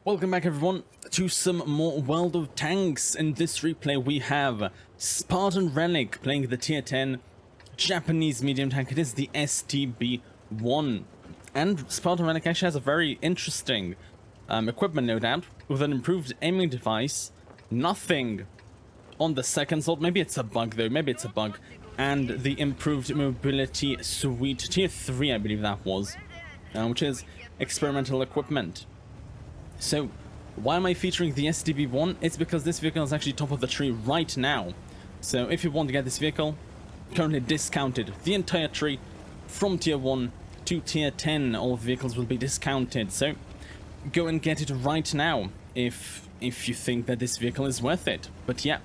Welcome back everyone to some more World of Tanks. In this replay we have Spartan Relic playing the tier 10 Japanese medium tank. It is the STB-1, and Spartan Relic actually has a very interesting equipment, no doubt, with an improved aiming device. Nothing on the second slot, maybe it's a bug though, maybe it's a bug, and the improved mobility suite, tier 3 I believe that was, which is experimental equipment. So, why am I featuring the STB-1? It's because this vehicle is actually top of the tree right now. So if you want to get this vehicle, currently discounted. The entire tree from tier 1 to tier 10, all vehicles will be discounted. So go and get it right now if you think that this vehicle is worth it. But yeah,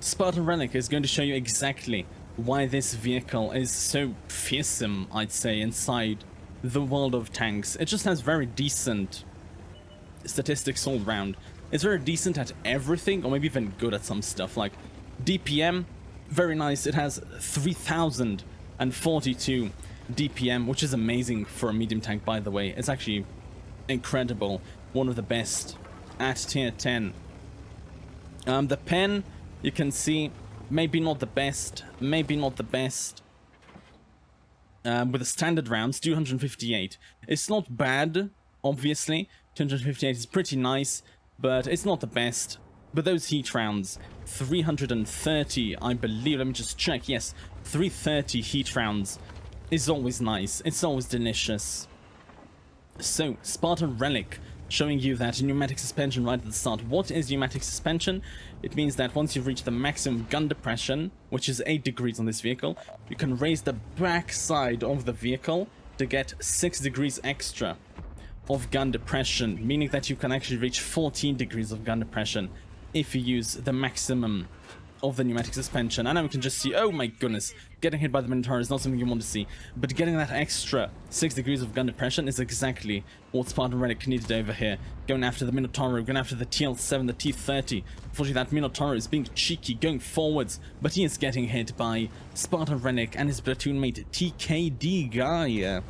Spartan Relic is going to show you exactly why this vehicle is so fearsome, I'd say, inside the world of tanks. It just has very decent statistics all round. It's very decent at everything, or maybe even good at some stuff, like DPM, very nice. It has 3042 DPM, which is amazing for a medium tank, by the way. It's actually incredible, one of the best at tier 10. The pen, you can see, maybe not the best, with the standard rounds, 258. It's not bad, obviously. 258 is pretty nice, but it's not the best. But those heat rounds, 330, I believe, let me just check, yes, 330 heat rounds is always nice, it's always delicious. So, Spartan Relic, showing you that pneumatic suspension right at the start. What is pneumatic suspension? It means that once you've reached the maximum gun depression, which is 8 degrees on this vehicle, you can raise the back side of the vehicle to get 6 degrees extra of gun depression, meaning that you can actually reach 14 degrees of gun depression if you use the maximum of the pneumatic suspension. And now we can just see, oh my goodness, getting hit by the Minotaur is not something you want to see, but getting that extra 6 degrees of gun depression is exactly what Spartan Relic needed over here. Going after the Minotaur, going after the TL7, the T30. Unfortunately, that Minotaur is being cheeky, going forwards, but he is getting hit by Spartan Relic and his platoon mate TKD guy.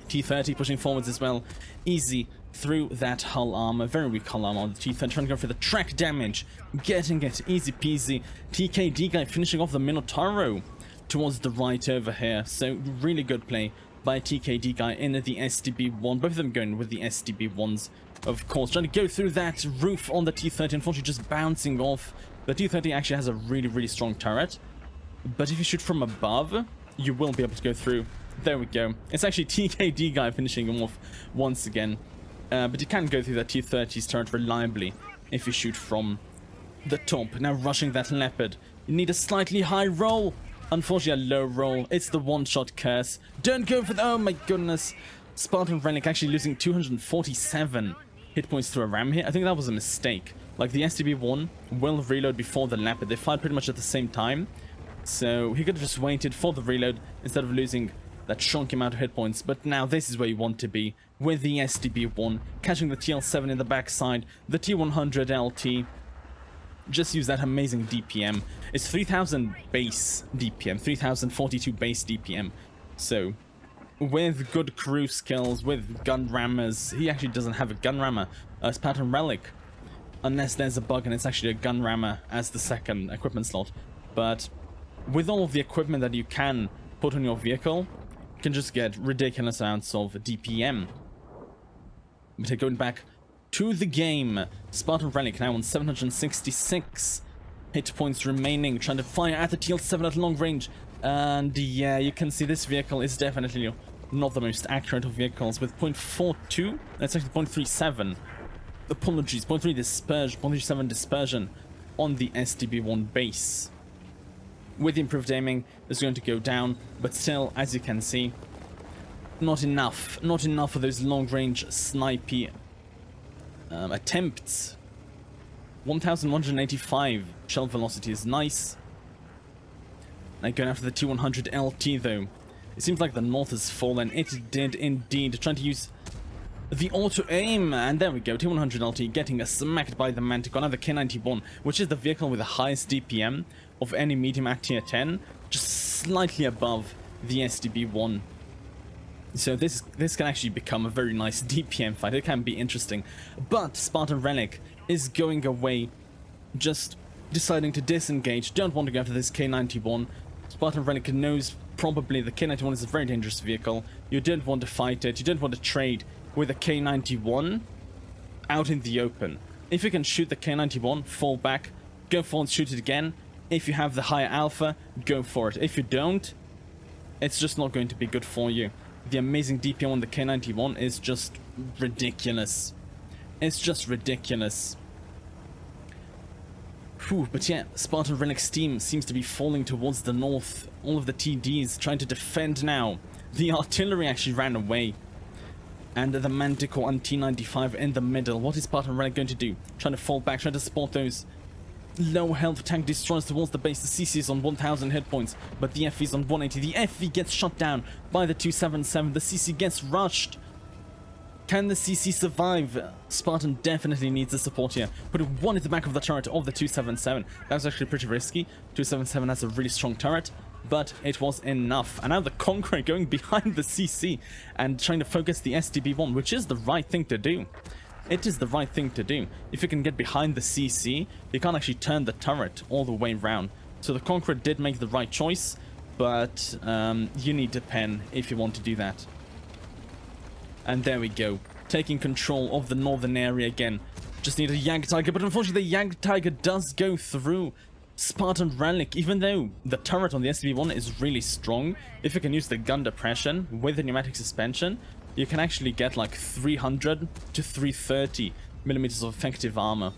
T30 pushing forwards as well, easy through that hull armor, very weak hull armor on the T30, trying to go for the track damage, getting it, easy peasy. TKD guy finishing off the Minotauro towards the right over here, so really good play by TKD guy in the STB-1, both of them going with the STB-1s, of course, trying to go through that roof on the T30, unfortunately just bouncing off. The T30 actually has a really strong turret, but if you shoot from above, you will be able to go through. There we go. It's actually TKD guy finishing him off once again. But you can go through that T30's turret reliably if you shoot from the top. Now rushing that Leopard. You need a slightly high roll. Unfortunately, a low roll. It's the one-shot curse. Don't go for the... Oh my goodness. Spartan Relic actually losing 247 hit points to a ram here. I think that was a mistake. Like, the STB-1 will reload before the Leopard. They fired pretty much at the same time. So he could have just waited for the reload instead of losing that chunky amount of hit points. But now this is where you want to be with the STB-1, catching the TL7 in the backside, the T100 LT. Just use that amazing DPM. It's 3000 base DPM, 3042 base DPM. So with good crew skills, with gun rammers, he actually doesn't have a gun rammer, Spartan Relic, unless there's a bug and it's actually a gun rammer as the second equipment slot. But with all of the equipment that you can put on your vehicle, you can just get ridiculous amounts of DPM. But going back to the game, Spartan Relic now on 766 hit points remaining, trying to fire at the TL7 at long range. And yeah, you can see this vehicle is definitely not the most accurate of vehicles, with 0.42, that's actually 0.37. Apologies, 0.3 dispersion, 0.37 dispersion on the STB-1 base. With improved aiming, it's going to go down, but still, as you can see, not enough for those long-range snipey attempts. 1185 shell velocity is nice. Now going after the T100 LT though, it seems like the North has fallen. It did indeed. Trying to use the auto-aim, and there we go, T100 LT getting smacked by the Manticore. Now the K91, which is the vehicle with the highest DPM of any medium at tier 10, just slightly above the STB-1. So this can actually become a very nice DPM fight. It can be interesting. But Spartan Relic is going away, just deciding to disengage. Don't want to go after this K91. Spartan Relic knows probably the K91 is a very dangerous vehicle. You don't want to fight it. You don't want to trade with a K91 out in the open. If you can shoot the K91, fall back, go forward, shoot it again. If you have the higher alpha, go for it. If you don't, it's just not going to be good for you. The amazing DPM on the K91 is just ridiculous. It's just ridiculous. Whew, but yeah, Spartan Relic's team seems to be falling towards the north. All of the TDs trying to defend now. The artillery actually ran away. And the Manticore and T95 in the middle. What is Spartan Relic going to do? Trying to fall back, trying to support those low health tank destroyers towards the base. The CC is on 1000 hit points, but the FV is on 180. The FV gets shot down by the 277. The CC gets rushed. Can the CC survive? Spartan definitely needs the support here. Putting one at the back of the turret of the 277. That was actually pretty risky. 277 has a really strong turret, but it was enough. And now the Conqueror going behind the CC and trying to focus the STB-1, which is the right thing to do. It is the right thing to do. If you can get behind the CC, you can't actually turn the turret all the way around. So the Conqueror did make the right choice, but you need to pen if you want to do that. And there we go. Taking control of the northern area again. Just need a Jagdtiger, but unfortunately the Jagdtiger does go through Spartan Relic. Even though the turret on the STB-1 is really strong, if you can use the gun depression with the pneumatic suspension, you can actually get like 300 to 330 millimeters of effective armor.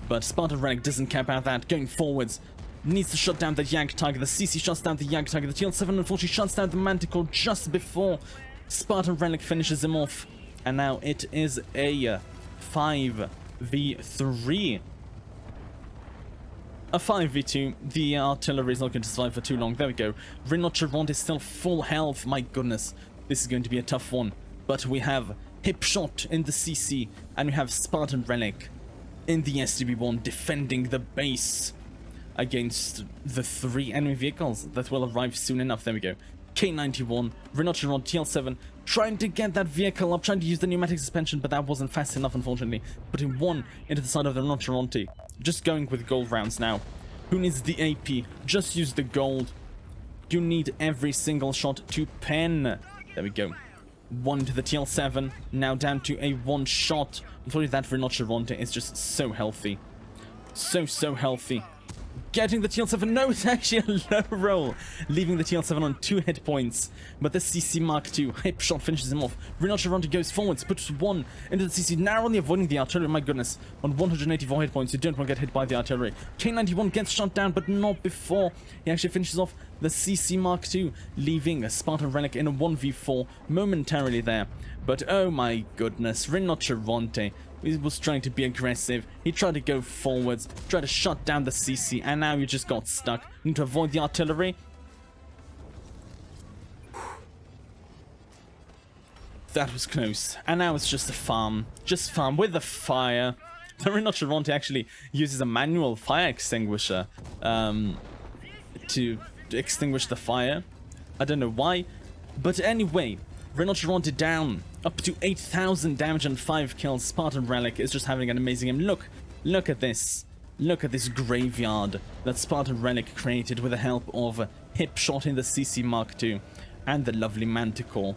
But Spartan Relic doesn't care about that. Going forwards, needs to shut down the Jagdtiger. The CC shuts down the Jagdtiger. The TL7 unfortunately shuts down the Manticore just before Spartan Relic finishes him off. And now it is a 5v3. A 5v2. The artillery is not going to survive for too long. There we go. Rhinoceros is still full health. My goodness. This is going to be a tough one. But we have Hipshot in the CC. And we have Spartan Relic in the STB-1 defending the base against the 3 enemy vehicles that will arrive soon enough. There we go. K91, Rhinoceros, TL7, trying to get that vehicle up, trying to use the pneumatic suspension, but that wasn't fast enough, unfortunately. Putting one into the side of the Rhinoceros. Just going with gold rounds now. Who needs the AP? Just use the gold. You need every single shot to pen. There we go. One to the TL7, now down to a 1 shot. Unfortunately, that Rhinoceros is just so healthy. So healthy. Getting the TL7, no, it's actually a low roll, leaving the TL7 on 2 hit points. But the CC Mark II, Hipshot finishes him off. Rhinoceros goes forwards, puts 1 into the CC, narrowly avoiding the artillery. My goodness, on 184 hit points, you don't want to get hit by the artillery. K91 gets shot down, but not before he actually finishes off the CC Mark II, leaving a Spartan Relic in a 1v4 momentarily there. But oh my goodness, Rhinoceros, he was trying to be aggressive. He tried to go forwards, tried to shut down the CC, and now you just got stuck. You need to avoid the artillery. That was close. And now it's just a farm. Just farm with the fire. The Rhinoceros actually uses a manual fire extinguisher to extinguish the fire. I don't know why. But anyway, Rhinoceros down. Up to 8,000 damage and 5 kills. Spartan Relic is just having an amazing game. Look at this. Look at this graveyard that Spartan Relic created with the help of Hipshot in the CC Mark II and the lovely Manticore.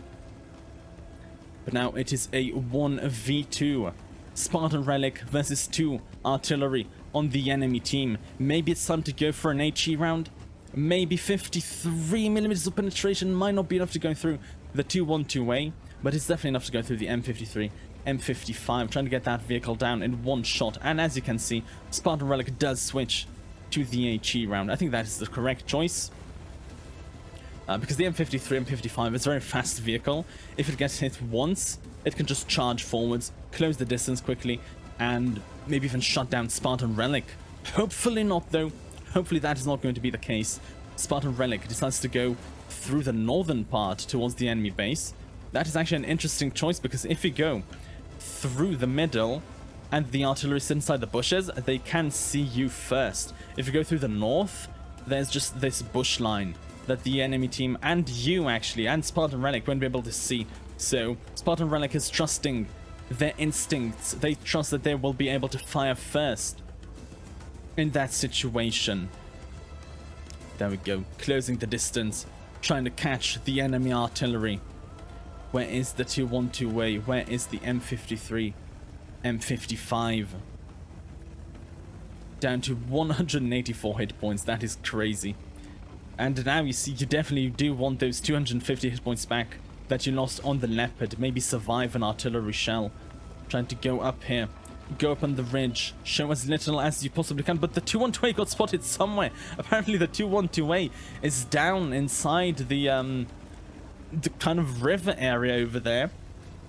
But now it is a 1v2. Spartan Relic versus 2 artillery on the enemy team. Maybe it's time to go for an HE round. Maybe 53 millimeters of penetration might not be enough to go through the 212A. But it's definitely enough to go through the M53, M55, trying to get that vehicle down in 1 shot. And as you can see, Spartan Relic does switch to the HE round. I think that is the correct choice. Because the M53, M55 is a very fast vehicle. If it gets hit once, it can just charge forwards, close the distance quickly, and maybe even shut down Spartan Relic. Hopefully not, though. Hopefully that is not going to be the case. Spartan Relic decides to go through the northern part towards the enemy base. That is actually an interesting choice, because if you go through the middle and the artillery is inside the bushes, they can see you first. If you go through the north, there's just this bush line that the enemy team and you actually, and Spartan Relic won't be able to see. So Spartan Relic is trusting their instincts. They trust that they will be able to fire first in that situation. There we go, closing the distance, trying to catch the enemy artillery. Where is the 212A? Where is the M53? M55? Down to 184 hit points. That is crazy. And now you see, you definitely do want those 250 hit points back that you lost on the Leopard. Maybe survive an artillery shell. Trying to go up here. Go up on the ridge. Show as little as you possibly can. But the 212A got spotted somewhere. Apparently the 212A is down inside the kind of river area over there.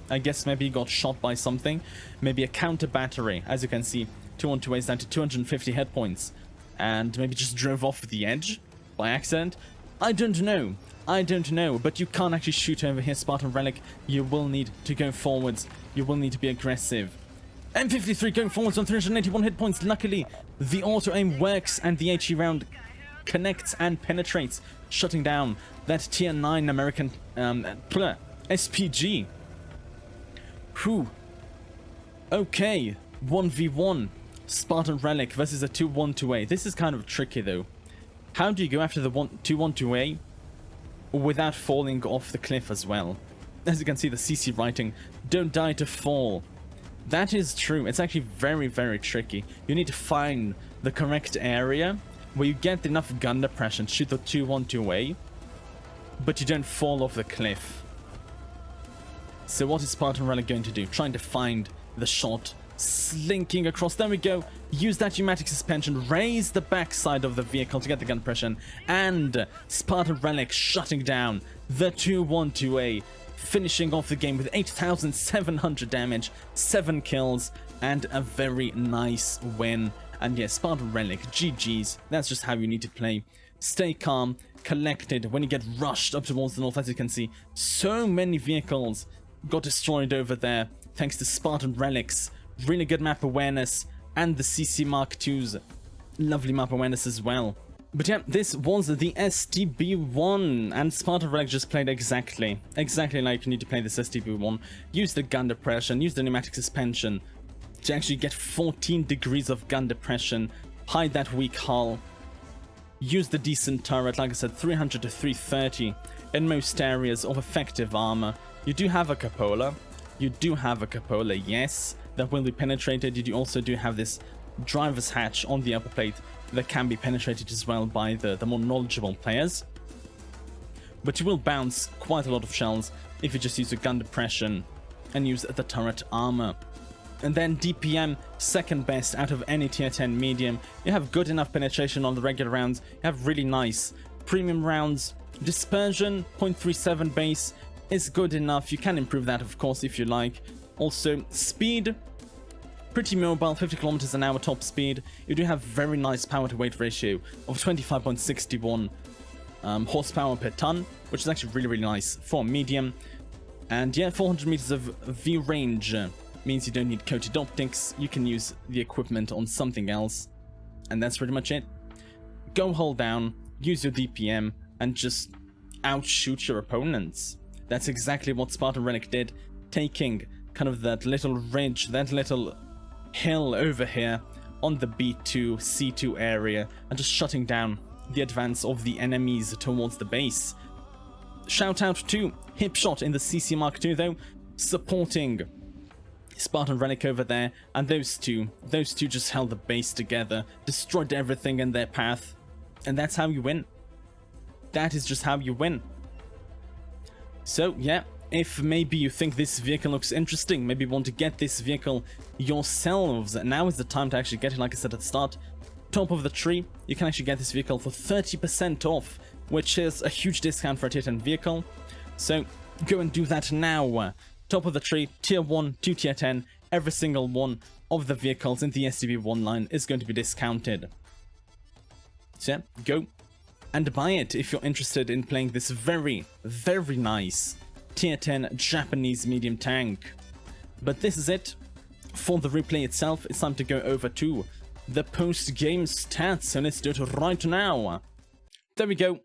I guess maybe he got shot by something. Maybe a counter battery. As you can see, 212A is down to 250 hit points. And maybe just drove off the edge by accident. I don't know. I don't know. But you can't actually shoot over here, Spartan Relic. You will need to go forwards. You will need to be aggressive. M53 going forwards on 381 hit points. Luckily, the auto-aim works and the HE round connects and penetrates, shutting down that tier 9 American SPG. Whew. Okay, 1v1. Spartan Relic versus a 212A. This is kind of tricky though. How do you go after the 212A without falling off the cliff as well? As you can see, the CC writing, don't die to fall. That is true. It's actually very, very tricky. You need to find the correct area where you get enough gun depression, shoot the 212A, but you don't fall off the cliff. So what is Spartan Relic going to do? Trying to find the shot, slinking across. There we go. Use that pneumatic suspension, raise the backside of the vehicle to get the gun depression, and Spartan Relic shutting down the 212A, finishing off the game with 8,700 damage, 7 kills, and a very nice win. And yes, Spartan Relic, GG's. That's just how you need to play. Stay calm, collected. When you get rushed up towards the north, as you can see, so many vehicles got destroyed over there, thanks to Spartan Relic's really good map awareness, and the CC Mark II's lovely map awareness as well. But yeah, this was the STB-1, and Spartan Relic just played exactly like you need to play this STB-1. Use the gun depression, use the pneumatic suspension to actually get 14 degrees of gun depression, hide that weak hull, use the decent turret, like I said, 300 to 330 in most areas of effective armor. You do have a cupola, yes, that will be penetrated. You also do have this driver's hatch on the upper plate that can be penetrated as well by the more knowledgeable players. But you will bounce quite a lot of shells if you just use the gun depression and use the turret armor. And then DPM, second best out of any tier 10 medium. You have good enough penetration on the regular rounds. You have really nice premium rounds. Dispersion, 0.37 base is good enough. You can improve that, of course, if you like. Also, speed, pretty mobile, 50 kilometers an hour top speed. You do have very nice power to weight ratio of 25.61 horsepower per ton, which is actually really, really nice for medium. And yeah, 400 meters of view range means you don't need coated optics. You can use the equipment on something else, and that's pretty much it. Go hold down, use your DPM, and just outshoot your opponents. That's exactly what Spartan Relic did, taking kind of that little ridge, that little hill over here on the B2, C2 area, and just shutting down the advance of the enemies towards the base. Shout out to Hipshot in the CC Mark II though, supporting Spartan Relic over there, and those two just held the base together, destroyed everything in their path, and that's how you win. That is just how you win. So yeah, if maybe you think this vehicle looks interesting, maybe you want to get this vehicle yourselves, now is the time to actually get it. Like I said at the start, top of the tree, you can actually get this vehicle for 30% off, which is a huge discount for a tier 10 vehicle. So go and do that now. Top of the tree, tier 1 to tier 10, every single one of the vehicles in the STB-1 line is going to be discounted. So yeah, go and buy it if you're interested in playing this very, very nice tier 10 Japanese medium tank. But this is it for the replay itself. It's time to go over to the post-game stats, so let's do it right now. There we go.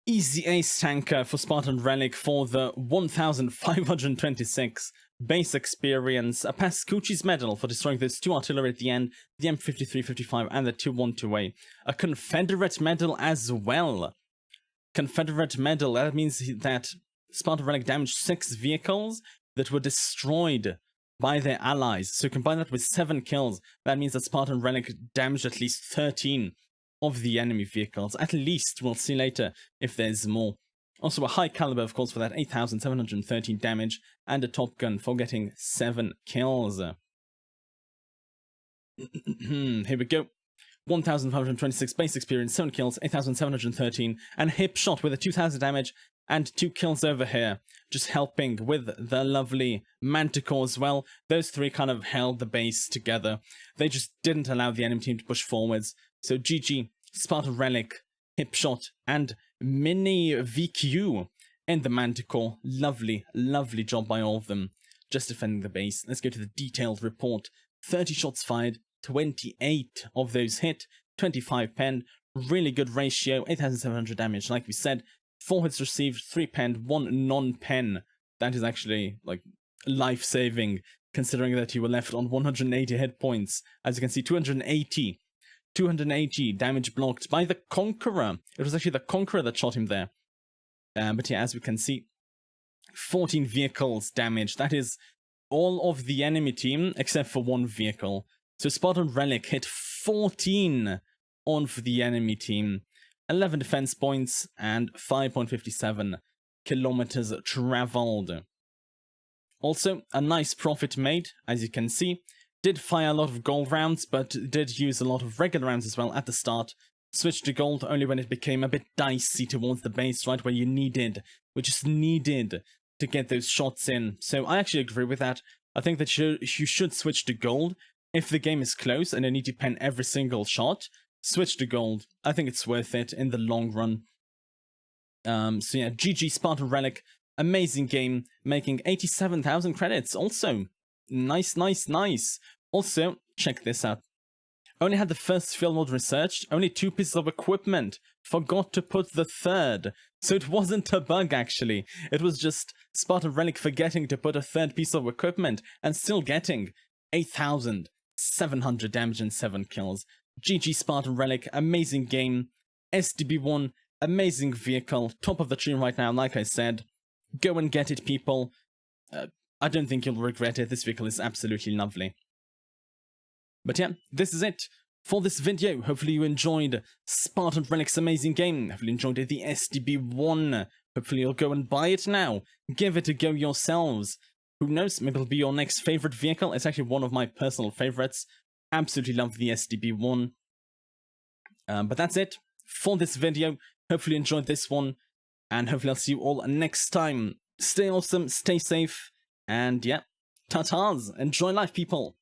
Easy ace tanker for Spartan Relic for the 1526 base experience. A Pascucci's medal for destroying those 2 artillery at the end, the M5355 and the 212A. A Confederate medal as well. Confederate medal, that means that Spartan Relic damaged 6 vehicles that were destroyed by their allies. So combine that with 7 kills, that means that Spartan Relic damaged at least 13 of the enemy vehicles. At least, we'll see later if there's more. Also a high caliber, of course, for that 8,713 damage, and a Top Gun for getting 7 kills. Here we go. 1,526 base experience, 7 kills, 8,713, and hip shot with a 2,000 damage and 2 kills over here, just helping with the lovely Manticore as well. Those 3 kind of held the base together. They just didn't allow the enemy team to push forwards. So GG, Spartan Relic, hip shot, and mini VQ and the Manticore. Lovely, lovely job by all of them, just defending the base. Let's go to the detailed report. 30 shots fired, 28 of those hit, 25 penned, really good ratio, 8,700 damage, like we said, 4 hits received, 3 penned, 1 non-pen. That is actually, like, life-saving, considering that you were left on 180 hit points. As you can see, 280 damage blocked by the Conqueror. It was actually the Conqueror that shot him there. But yeah, as we can see, 14 vehicles damaged. That is all of the enemy team, except for 1 vehicle. So Spartan Relic hit 14 on for the enemy team, 11 defense points, and 5.57 kilometers traveled. Also, a nice profit made, as you can see. Did fire a lot of gold rounds, but did use a lot of regular rounds as well at the start. Switched to gold only when it became a bit dicey towards the base, right where we just needed to get those shots in. So I actually agree with that. I think that you should switch to gold. If the game is close and you need to pen every single shot, switch to gold. I think it's worth it in the long run. So yeah, GG Spartan Relic. Amazing game, making 87,000 credits. Also, nice. Also, check this out. Only had the first field mode researched, only 2 pieces of equipment. Forgot to put the 3rd. So it wasn't a bug, actually. It was just Spartan Relic forgetting to put a 3rd piece of equipment and still getting 8,700 damage and 7 kills. GG Spartan Relic, amazing game. STB-1, amazing vehicle, top of the tree right now, like I said. Go and get it, people. I don't think you'll regret it. This vehicle is absolutely lovely. But yeah, this is it for this video. Hopefully you enjoyed Spartan Relic's amazing game. Hopefully you enjoyed the STB-1. Hopefully you'll go and buy it now. Give it a go yourselves. Who knows, maybe it'll be your next favorite vehicle. It's actually one of my personal favorites. Absolutely love the STB-1. But that's it for this video. Hopefully you enjoyed this one. And hopefully I'll see you all next time. Stay awesome, stay safe, and yeah, ta-tas. Enjoy life, people.